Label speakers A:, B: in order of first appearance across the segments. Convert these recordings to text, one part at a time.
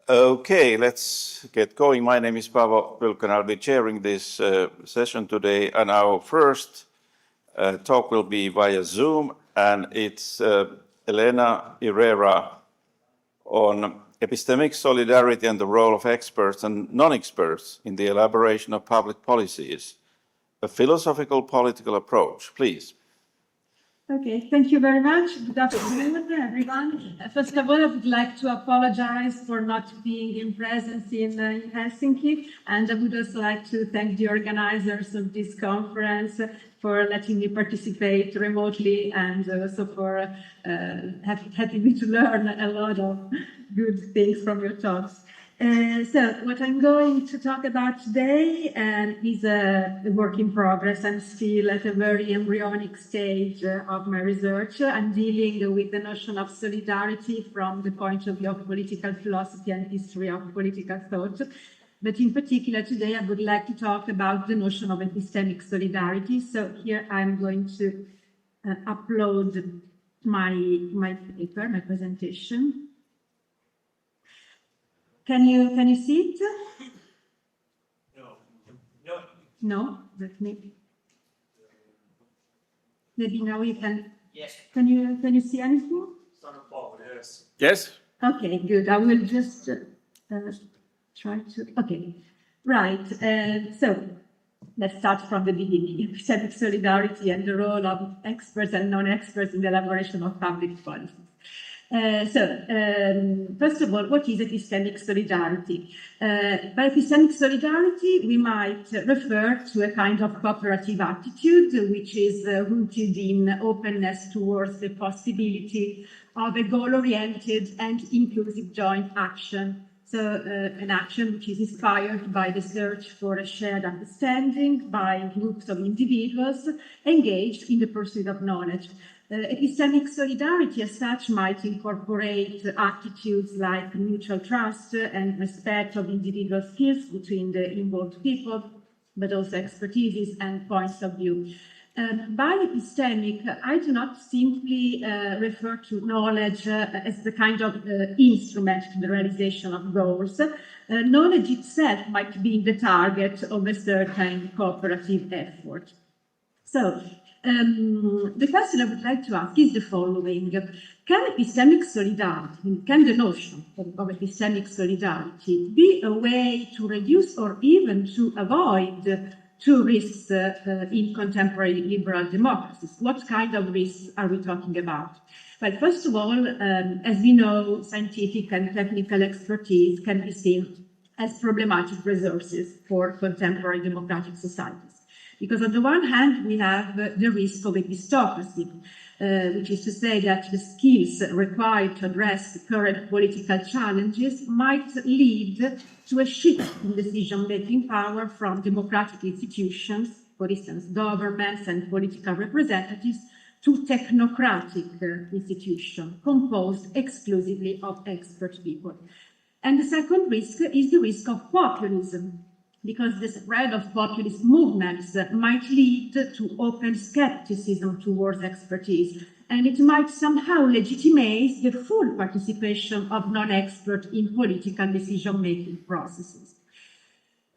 A: Okay, let's get going. My name is Paavo Pylkkönen. I'll be chairing this session today, and our first talk will be via Zoom, and it's Elena Irrera on epistemic solidarity and the role of experts and non-experts in the elaboration of public policies, a philosophical political approach. Please.
B: Okay, thank you very much. Good afternoon, everyone. First of all, I would like to apologize for not being in presence in Helsinki, and I would also like to thank the organizers of this conference for letting me participate remotely and also for helping me to learn a lot of good things from your talks. So what I'm going to talk about today is a work in progress. I'm still at a very embryonic stage of my research. I'm dealing with the notion of solidarity from the point of view of political philosophy and history of political thought. But in particular, today I would like to talk about the notion of epistemic solidarity. So here I'm going to upload my paper, my presentation. Can you see it? No. Maybe now you can. Yes. Can you see anything?
A: Yes. Yes.
B: Okay, good. I will just try to. Okay, right. So let's start from the beginning. Epistemic solidarity and the role of experts and non-experts in the elaboration of public policies. First of all, what is epistemic solidarity? By epistemic solidarity, we might refer to a kind of cooperative attitude, which is rooted in openness towards the possibility of a goal-oriented and inclusive joint action. So an action which is inspired by the search for a shared understanding by groups of individuals engaged in the pursuit of knowledge. Epistemic solidarity as such might incorporate attitudes like mutual trust and respect of individual skills between the involved people, but also expertises and points of view. By epistemic, I do not simply refer to knowledge as the kind of instrument to the realization of goals. Knowledge itself might be the target of a certain cooperative effort. So, the question I would like to ask is the following. Can epistemic solidarity, can the notion of epistemic solidarity be a way to reduce or even to avoid two risks in contemporary liberal democracies? What kind of risks are we talking about? Well, first of all, as we know, scientific and technical expertise can be seen as problematic resources for contemporary democratic societies. Because on the one hand, we have the risk of epistocracy, which is to say that the skills required to address current political challenges might lead to a shift in decision-making power from democratic institutions, for instance, governments and political representatives, to technocratic institutions composed exclusively of expert people. And the second risk is the risk of populism, because the spread of populist movements might lead to open skepticism towards expertise, and it might somehow legitimate the full participation of non-experts in political decision-making processes.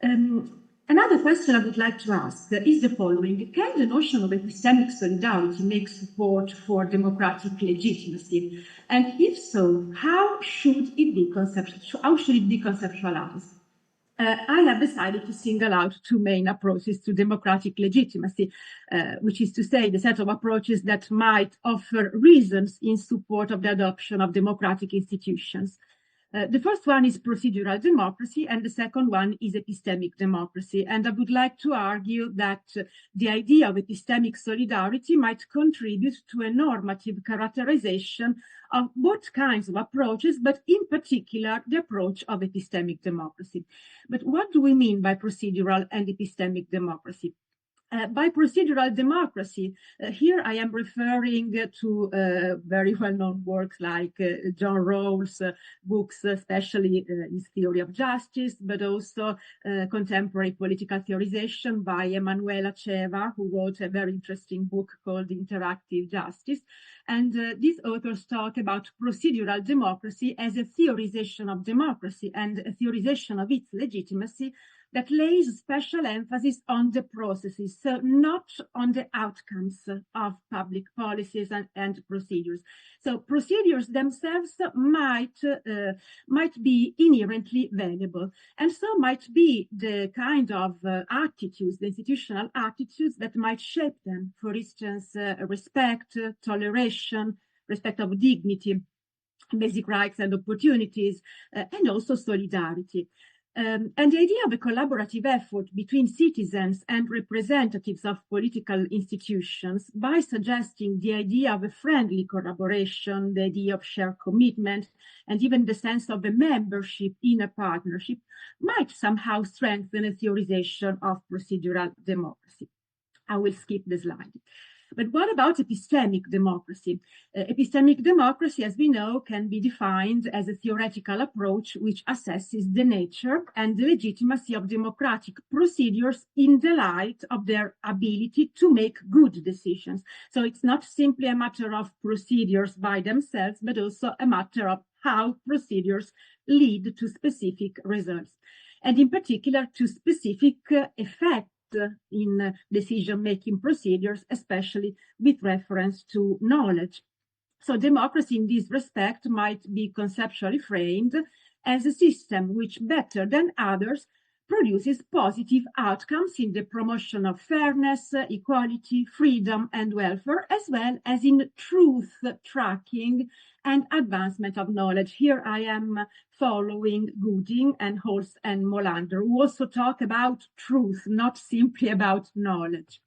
B: Another question I would like to ask is the following. Can the notion of epistemic solidarity make support for democratic legitimacy? And if so, how should it be conceptualized? I have decided to single out two main approaches to democratic legitimacy, which is to say the set of approaches that might offer reasons in support of the adoption of democratic institutions. The first one is procedural democracy, and the second one is epistemic democracy. And I would like to argue that the idea of epistemic solidarity might contribute to a normative characterization of both kinds of approaches, but in particular, the approach of epistemic democracy. But what do we mean by procedural and epistemic democracy? By procedural democracy, here I am referring to very well-known works like John Rawls' books, especially his Theory of Justice, but also contemporary political theorization by Emanuela Ceva, who wrote a very interesting book called Interactive Justice. And these authors talk about procedural democracy as a theorization of democracy and a theorization of its legitimacy that lays special emphasis on the processes, so not on the outcomes of public policies and procedures. So procedures themselves might be inherently valuable, and so might be the kind of attitudes, the institutional attitudes that might shape them. For instance, respect, toleration, respect of dignity, basic rights and opportunities, and also solidarity. And the idea of a collaborative effort between citizens and representatives of political institutions, by suggesting the idea of a friendly collaboration, the idea of shared commitment, and even the sense of a membership in a partnership, might somehow strengthen a theorization of procedural democracy. I will skip the slide. But what about epistemic democracy? Epistemic democracy, as we know, can be defined as a theoretical approach which assesses the nature and the legitimacy of democratic procedures in the light of their ability to make good decisions. So it's not simply a matter of procedures by themselves, but also a matter of how procedures lead to specific results, and in particular to specific effects in decision-making procedures, especially with reference to knowledge. So democracy in this respect might be conceptually framed as a system which, better than others, produces positive outcomes in the promotion of fairness, equality, freedom, and welfare, as well as in truth tracking and advancement of knowledge. Here I am following Gooding and Holst and Molander, who also talk about truth, not simply about knowledge.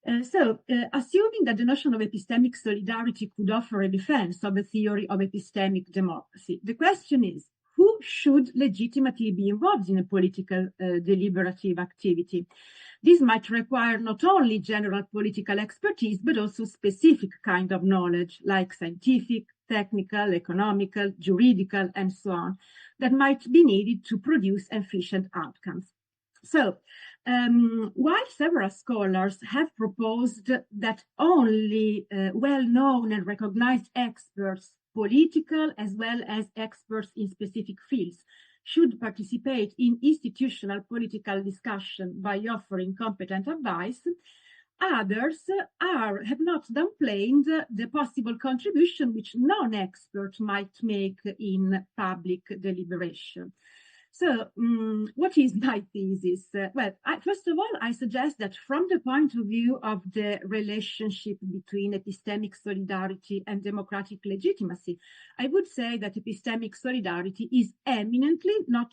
B: Assuming that the notion of epistemic solidarity could offer a defense of a theory of epistemic democracy, the question is, who should legitimately be involved in a political deliberative activity? This might require not only general political expertise, but also specific kind of knowledge, like scientific, technical, economical, juridical, and so on, that might be needed to produce efficient outcomes. So, while several scholars have proposed that only well-known and recognized experts, political as well as experts in specific fields, should participate in institutional political discussion by offering competent advice, others have not downplayed the possible contribution which non-experts might make in public deliberation. So, what is my thesis? First of all, I suggest that from the point of view of the relationship between epistemic solidarity and democratic legitimacy, I would say that epistemic solidarity is eminently, not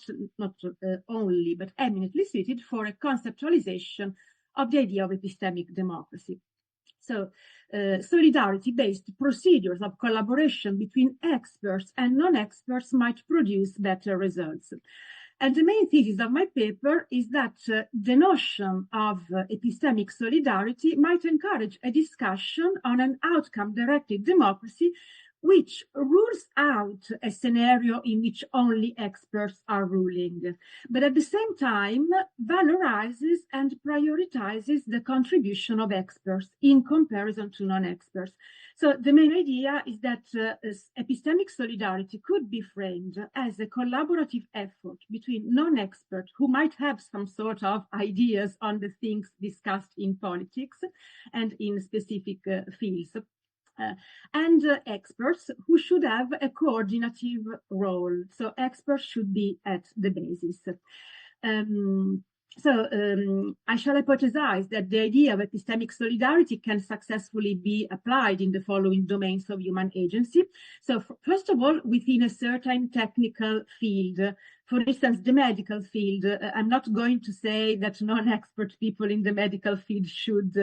B: only, but eminently suited for a conceptualization of the idea of epistemic democracy. So, solidarity-based procedures of collaboration between experts and non-experts might produce better results. And the main thesis of my paper is that the notion of epistemic solidarity might encourage a discussion on an outcome-directed democracy which rules out a scenario in which only experts are ruling, but at the same time valorizes and prioritizes the contribution of experts in comparison to non-experts. So the main idea is that epistemic solidarity could be framed as a collaborative effort between non-experts who might have some sort of ideas on the things discussed in politics and in specific fields. And experts who should have a coordinative role. So experts should be at the basis. I shall hypothesize that the idea of epistemic solidarity can successfully be applied in the following domains of human agency. So first of all, within a certain technical field. For instance, the medical field, I'm not going to say that non-expert people in the medical field should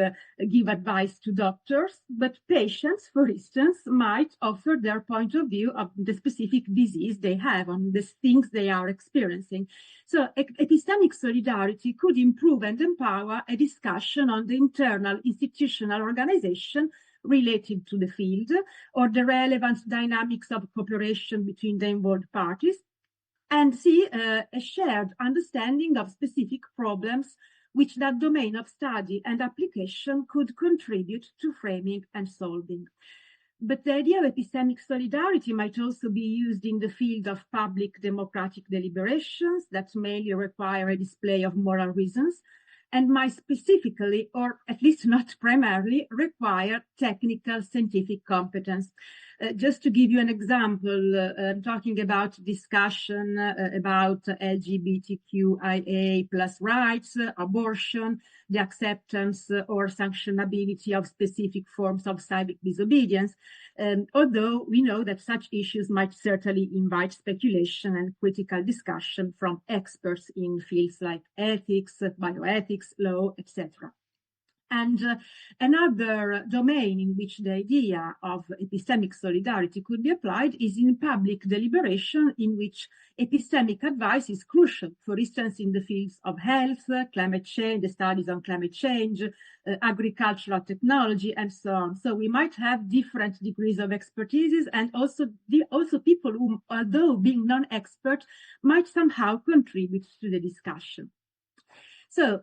B: give advice to doctors, but patients, for instance, might offer their point of view of the specific disease they have, on the things they are experiencing. So epistemic solidarity could improve and empower a discussion on the internal institutional organization related to the field, or the relevant dynamics of cooperation between the involved parties, and see a shared understanding of specific problems which that domain of study and application could contribute to framing and solving. But the idea of epistemic solidarity might also be used in the field of public democratic deliberations that mainly require a display of moral reasons, and might specifically, or at least not primarily, require technical scientific competence. Just to give you an example, I'm talking about discussion about LGBTQIA plus rights, abortion, the acceptance or sanctionability of specific forms of civic disobedience, although we know that such issues might certainly invite speculation and critical discussion from experts in fields like ethics, bioethics, law, etc. And another domain in which the idea of epistemic solidarity could be applied is in public deliberation, in which epistemic advice is crucial, for instance, in the fields of health, climate change, the studies on climate change, agricultural technology, and so on. So we might have different degrees of expertise, and also people who, although being non-expert, might somehow contribute to the discussion. So,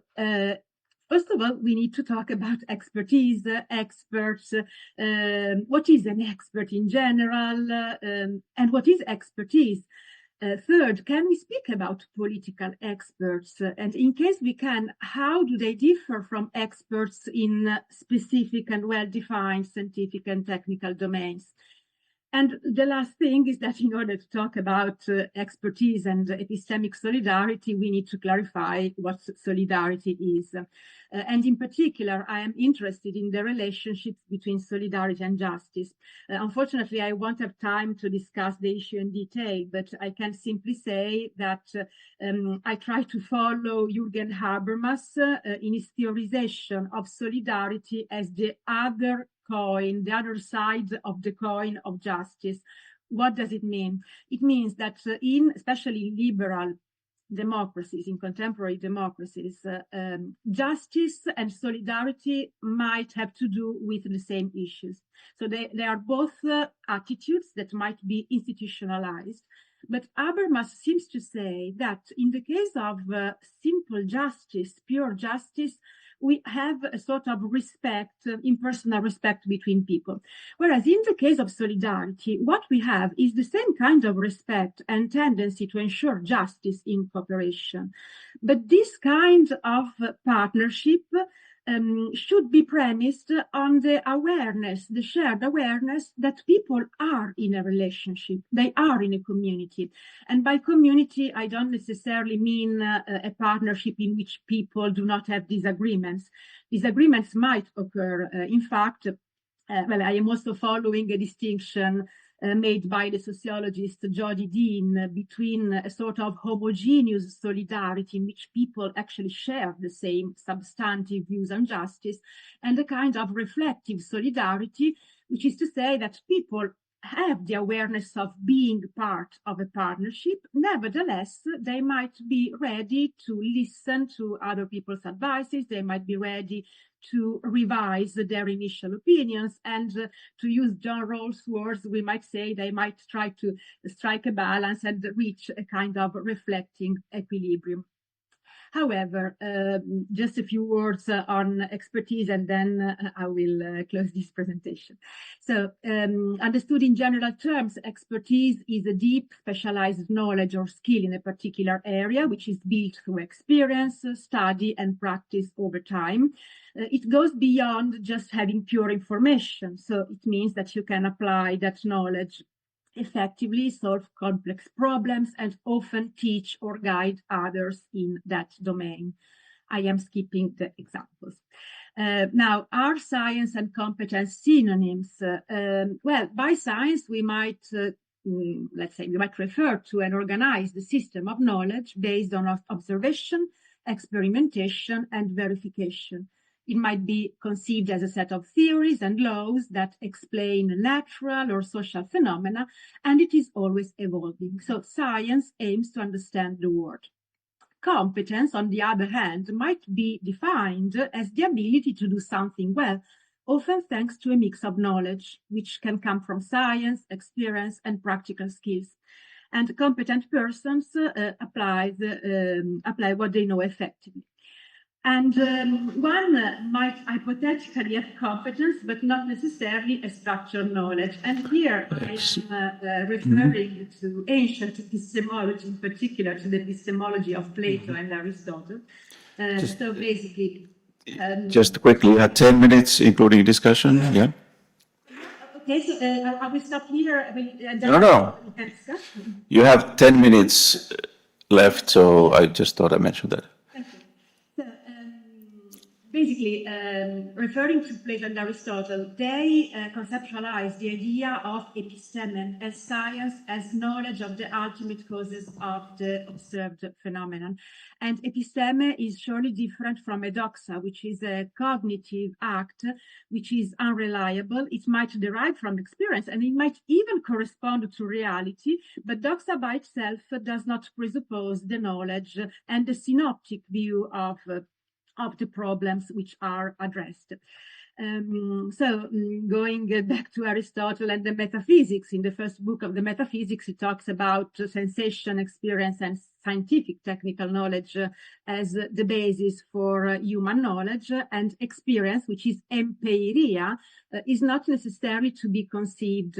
B: first of all, we need to talk about expertise, experts, what is an expert in general, and what is expertise? Third, can we speak about political experts? And in case we can, how do they differ from experts in specific and well-defined scientific and technical domains? And the last thing is that in order to talk about expertise and epistemic solidarity, we need to clarify what solidarity is. And in particular, I am interested in the relationships between solidarity and justice. Unfortunately, I won't have time to discuss the issue in detail, but I can simply say that I try to follow Jürgen Habermas in his theorization of solidarity as the other coin, the other side of the coin of justice. What does it mean? It means that especially liberal democracies, in contemporary democracies, justice and solidarity might have to do with the same issues. So they are both attitudes that might be institutionalized. But Habermas seems to say that in the case of simple justice, pure justice, we have a sort of respect, impersonal respect between people. Whereas in the case of solidarity, what we have is the same kind of respect and tendency to ensure justice in cooperation. But this kind of partnership should be premised on the awareness, the shared awareness that people are in a relationship, they are in a community. And by community, I don't necessarily mean a partnership in which people do not have disagreements. Disagreements might occur. In fact, well, I am also following a distinction made by the sociologist Jody Dean between a sort of homogeneous solidarity in which people actually share the same substantive views on justice, and a kind of reflective solidarity, which is to say that people have the awareness of being part of a partnership. Nevertheless, they might be ready to listen to other people's advices. They might be ready to revise their initial opinions, and to use John Rawls' words, we might say they might try to strike a balance and reach a kind of reflecting equilibrium. However, just a few words on expertise, and then I will close this presentation. So, understood in general terms, expertise is a deep, specialized knowledge or skill in a particular area, which is built through experience, study, and practice over time. It goes beyond just having pure information. So it means that you can apply that knowledge effectively, solve complex problems, and often teach or guide others in that domain. I am skipping the examples. Now, are science and competence synonyms? Well, by science, we might let's say, we might refer to an organized system of knowledge based on observation, experimentation, and verification. It might be conceived as a set of theories and laws that explain natural or social phenomena, and it is always evolving. So science aims to understand the world. Competence, on the other hand, might be defined as the ability to do something well, often thanks to a mix of knowledge, which can come from science, experience, and practical skills. And competent persons apply what they know effectively. And one might hypothetically have competence, but not necessarily a structured knowledge. And here I am referring to ancient epistemology, in particular to the epistemology of Plato and Aristotle. So basically...
A: just quickly, you had 10 minutes, including discussion, yeah?
B: Okay, so I will stop here.
A: No. You have 10 minutes left, so I just thought I mentioned that.
B: Basically, referring to Plato and Aristotle, they conceptualize the idea of epistemic as science, as knowledge of the ultimate causes of the observed phenomenon. And episteme is surely different from a doxa, which is a cognitive act, which is unreliable. It might derive from experience, and it might even correspond to reality, but doxa by itself does not presuppose the knowledge and the synoptic view of the problems which are addressed. Going back to Aristotle and the metaphysics, in the first book of the Metaphysics, he talks about sensation, experience, and scientific technical knowledge as the basis for human knowledge, and experience, which is empiria, is not necessary to be conceived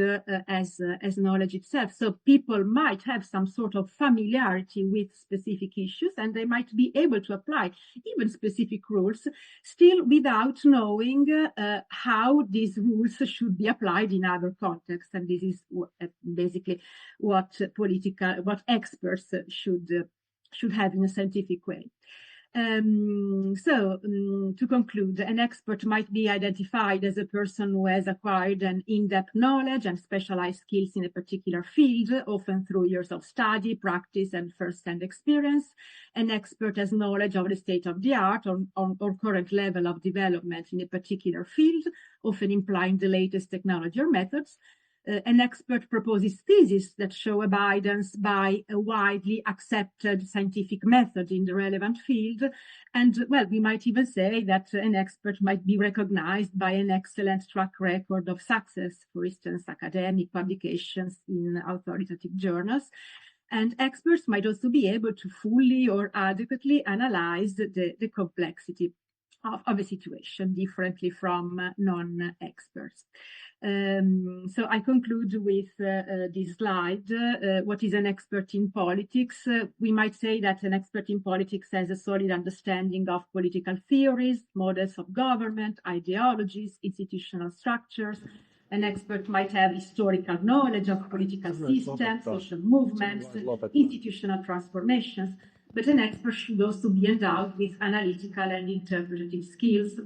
B: as knowledge itself. So people might have some sort of familiarity with specific issues, and they might be able to apply even specific rules, still without knowing how these rules should be applied in other contexts. And this is basically what experts should have in a scientific way. To conclude, an expert might be identified as a person who has acquired an in-depth knowledge and specialized skills in a particular field, often through years of study, practice, and first-hand experience. An expert has knowledge of the state of the art or current level of development in a particular field, often implying the latest technology or methods. An expert proposes theses that show abidance by a widely accepted scientific method in the relevant field. And, well, we might even say that an expert might be recognized by an excellent track record of success, for instance, academic publications in authoritative journals. And experts might also be able to fully or adequately analyze the complexity of a situation differently from non-experts. So I conclude with this slide. What is an expert in politics? We might say that an expert in politics has a solid understanding of political theories, models of government, ideologies, institutional structures. An expert might have historical knowledge of political systems, social movements, institutional transformations. But an expert should also be endowed with analytical and interpretative skills,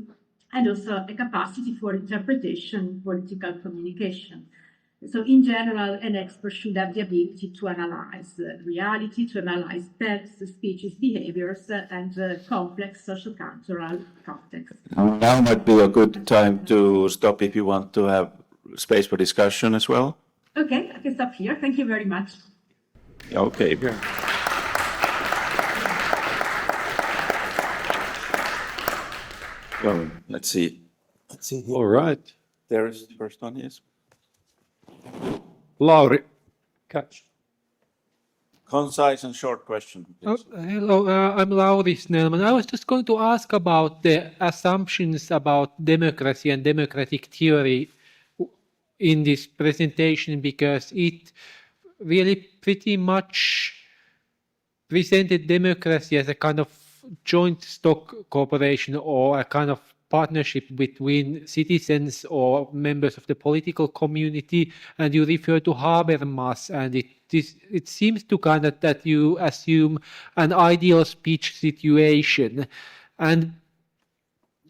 B: and also a capacity for interpretation, political communication. So in general, an expert should have the ability to analyze reality, to analyze texts, speeches, behaviors, and complex social-cultural contexts.
A: Now might be a good time to stop if you want to have space for discussion as well.
B: Okay, I can stop here. Thank you very much.
A: Okay. Yeah. Well, let's see.
C: All right.
A: There is the first one, yes.
C: Lauri, catch.
A: Concise and short question.
C: Hello, I'm Lauri Snellman. I was just going to ask about the assumptions about democracy and democratic theory in this presentation, because it really pretty much presented democracy as a kind of joint stock corporation or a kind of partnership between citizens or members of the political community, and you refer to Habermas, and it seems to kind of that you assume an ideal speech situation, and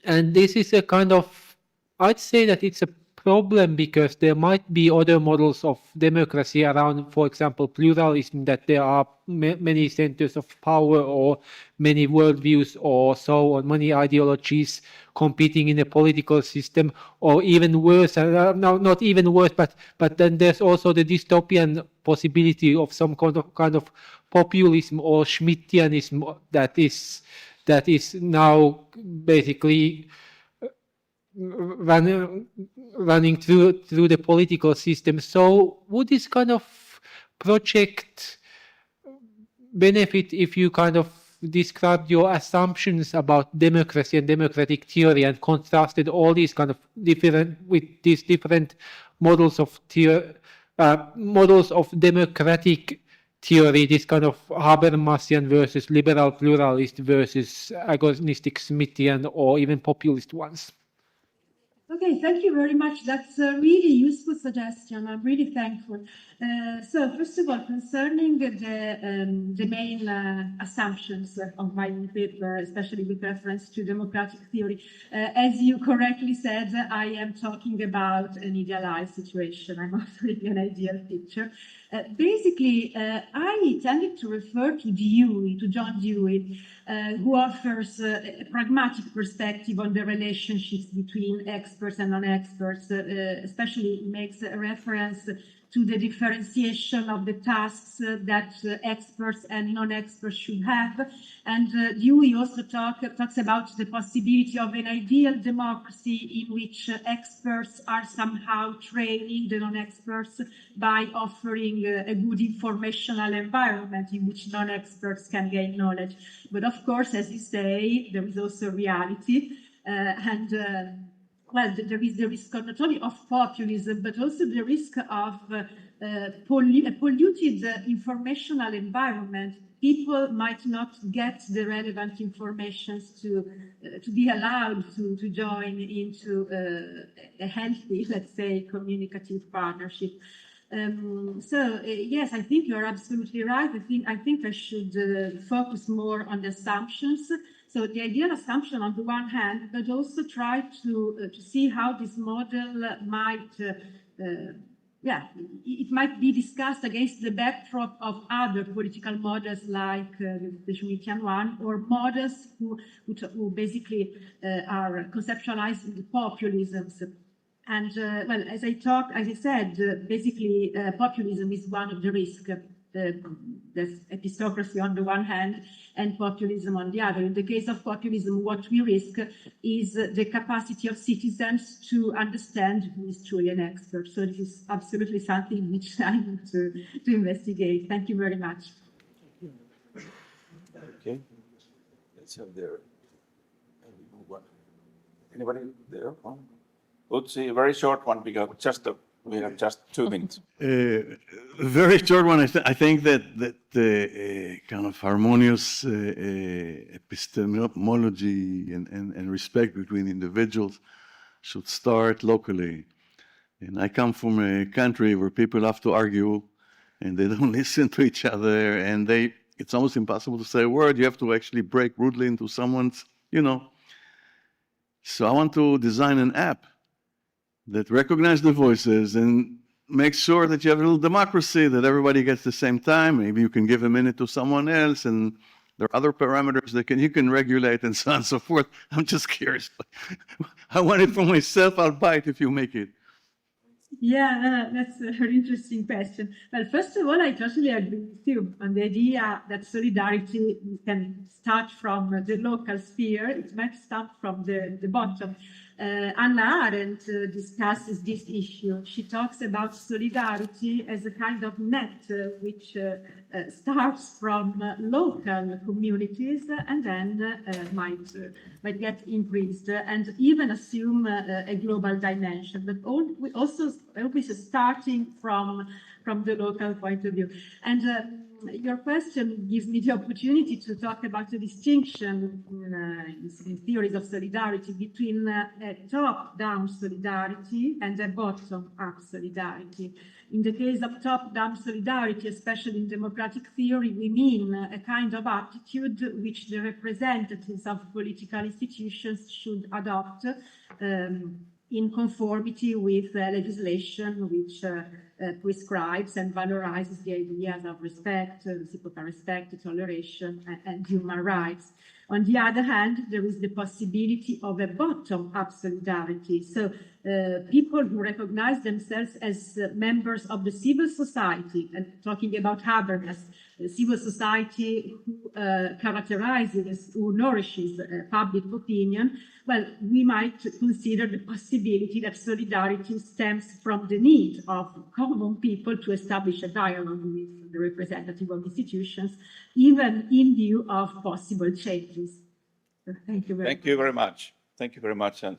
C: this is a kind of, I'd say that it's a problem because there might be other models of democracy around, for example, pluralism, that there are many centers of power or many worldviews or so on, many ideologies competing in a political system, or even worse, no, not even worse, but then there's also the dystopian possibility of some kind of populism or Schmittianism that is now basically running through the political system. So would this kind of project benefit if you kind of described your assumptions about democracy and democratic theory and contrasted all these kind of different models of democratic theory, this kind of Habermasian versus liberal pluralist versus agonistic Smithian or even populist ones?
B: Okay, thank you very much. That's a really useful suggestion. I'm really thankful. So first of all, concerning the main assumptions of my paper, especially with reference to democratic theory, as you correctly said, I am talking about an idealized situation. I'm offering an ideal picture. Basically, I tended to refer to Dewey, to John Dewey, who offers a pragmatic perspective on the relationships between experts and non-experts, especially makes a reference to the differentiation of the tasks that experts and non-experts should have. And Dewey also talks about the possibility of an ideal democracy in which experts are somehow training the non-experts by offering a good informational environment in which non-experts can gain knowledge. But of course, as you say, there is also reality. Well, there is the risk not only of populism, but also the risk of a polluted informational environment. People might not get the relevant information to be allowed to join into a healthy, let's say, communicative partnership. Yes, I think you're absolutely right. I think I should focus more on the assumptions. So the ideal assumption on the one hand, but also try to see how this model might, it might be discussed against the backdrop of other political models like the Schmittian one, or models who basically are conceptualized in populisms. And well, as I said, basically populism is one of the risks. There's epistocracy on the one hand and populism on the other. In the case of populism, what we risk is the capacity of citizens to understand who is truly an expert. So this is absolutely something which I need to investigate. Thank you very much.
A: Okay, let's have there. Anybody there? Let's see, a very short one because we have just 2 minutes.
D: Very short one. I think that the kind of harmonious epistemology and respect between individuals should start locally. And I come from a country where people have to argue and they don't listen to each other, and it's almost impossible to say a word. You have to actually break rudely into someone's, So I want to design an app that recognizes the voices and makes sure that you have a little democracy, that everybody gets the same time. Maybe you can give a minute to someone else, and there are other parameters that you can regulate, and so on and so forth. I'm just curious. I want it for myself. I'll buy it if you make it.
B: Yeah, that's a very interesting question. Well, first of all, I totally agree with you on the idea that solidarity can start from the local sphere. It might start from the bottom. Anna Arendt discusses this issue. She talks about solidarity as a kind of net which starts from local communities and then might get increased and even assume a global dimension, but we also always starting from the local point of view. And your question gives me the opportunity to talk about the distinction in theories of solidarity between a top-down solidarity and a bottom-up solidarity. In the case of top-down solidarity, especially in democratic theory, we mean a kind of attitude which the representatives of political institutions should adopt in conformity with legislation which prescribes and valorizes the ideas of respect, reciprocal respect, toleration, and human rights. On the other hand, there is the possibility of a bottom-up solidarity. So people who recognize themselves as members of the civil society, and talking about happiness, the civil society who characterizes, who nourishes public opinion, well, we might consider the possibility that solidarity stems from the need of common people to establish a dialogue with the representative of institutions, even in view of possible changes. Thank you very much.
A: Thank you very much. Thank you very much. And